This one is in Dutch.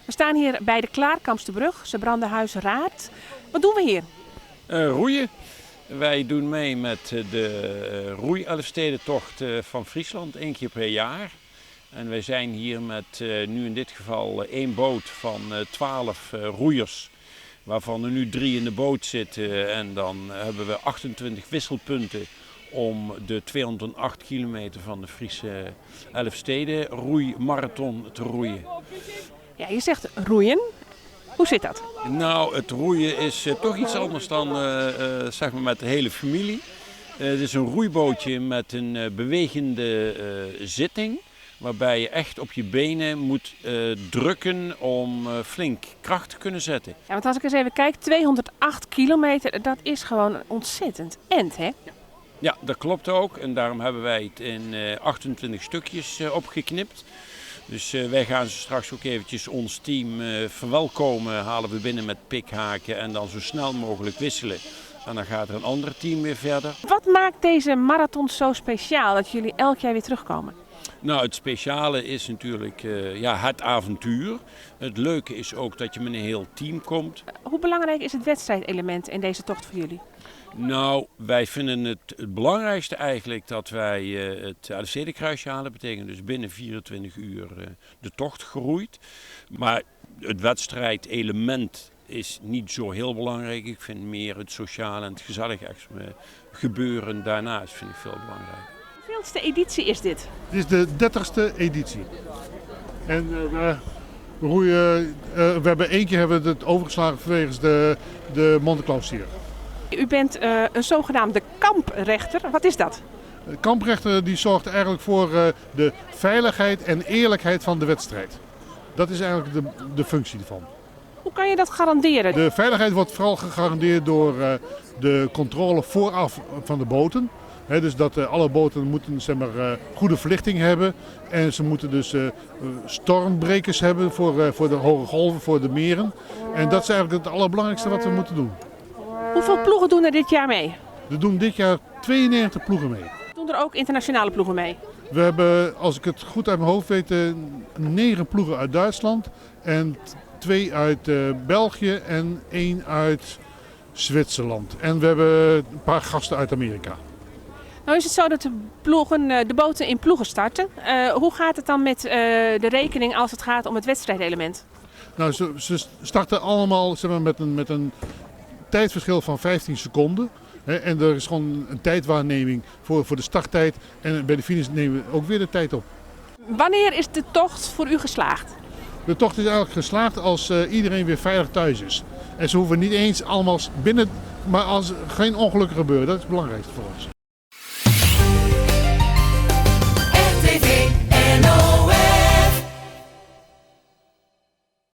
We staan hier bij de Klaarkampsterbrug, Zeebrandenhuis Raad. Wat doen we hier? Roeien. Wij doen mee met de roei-Elfstedentocht van Friesland, 1 keer per jaar. En wij zijn hier met nu in dit geval 1 boot van 12 roeiers, waarvan er nu 3 in de boot zitten. En dan hebben we 28 wisselpunten om de 208 kilometer van de Friese Elfsteden roeimarathon te roeien. Ja, je zegt roeien. Hoe zit dat? Nou, het roeien is toch iets anders dan zeg maar met de hele familie. Het is een roeibootje met een bewegende zitting, waarbij je echt op je benen moet drukken om flink kracht te kunnen zetten. Ja, want als ik eens even kijk, 208 kilometer, dat is gewoon ontzettend end, hè? Ja, dat klopt ook. En daarom hebben wij het in 28 stukjes opgeknipt. Dus wij gaan ze straks ook eventjes ons team verwelkomen, halen we binnen met pikhaken en dan zo snel mogelijk wisselen. En dan gaat er een ander team weer verder. Wat maakt deze marathon zo speciaal dat jullie elk jaar weer terugkomen? Nou, het speciale is natuurlijk het avontuur. Het leuke is ook dat je met een heel team komt. Hoe belangrijk is het wedstrijdelement in deze tocht voor jullie? Nou, wij vinden het belangrijkste eigenlijk dat wij het Elfstedenkruisje halen. Dat betekent dus binnen 24 uur de tocht geroeid. Maar het wedstrijdelement is niet zo heel belangrijk. Ik vind meer het sociale en het gezellige gebeuren daarnaast vind ik veel belangrijker. Hoeveelste editie is dit? Dit is de 30ste editie. En we roeien, we hebben 1 keer het overgeslagen vanwege de Monte Claus hier. U bent een zogenaamde kamprechter. Wat is dat? De kamprechter die zorgt eigenlijk voor de veiligheid en eerlijkheid van de wedstrijd. Dat is eigenlijk de functie ervan. Hoe kan je dat garanderen? De veiligheid wordt vooral gegarandeerd door de controle vooraf van de boten. Dus dat alle boten moeten goede verlichting hebben. En ze moeten dus stormbrekers hebben voor de hoge golven, voor de meren. En dat is eigenlijk het allerbelangrijkste wat we moeten doen. Hoeveel ploegen doen er dit jaar mee? Er doen dit jaar 92 ploegen mee. Doen er ook internationale ploegen mee? We hebben, als ik het goed uit mijn hoofd weet, 9 ploegen uit Duitsland. En 2 uit België en 1 uit Zwitserland. En we hebben een paar gasten uit Amerika. Nou is het zo dat de boten in ploegen starten. Hoe gaat het dan met de rekening als het gaat om het wedstrijdelement? Nou, ze starten allemaal met een tijdverschil van 15 seconden. En er is gewoon een tijdwaarneming voor de starttijd. En bij de finish nemen we ook weer de tijd op. Wanneer is de tocht voor u geslaagd? De tocht is eigenlijk geslaagd als iedereen weer veilig thuis is. En ze hoeven niet eens allemaal binnen, maar als er geen ongelukken gebeuren. Dat is het belangrijkste voor ons.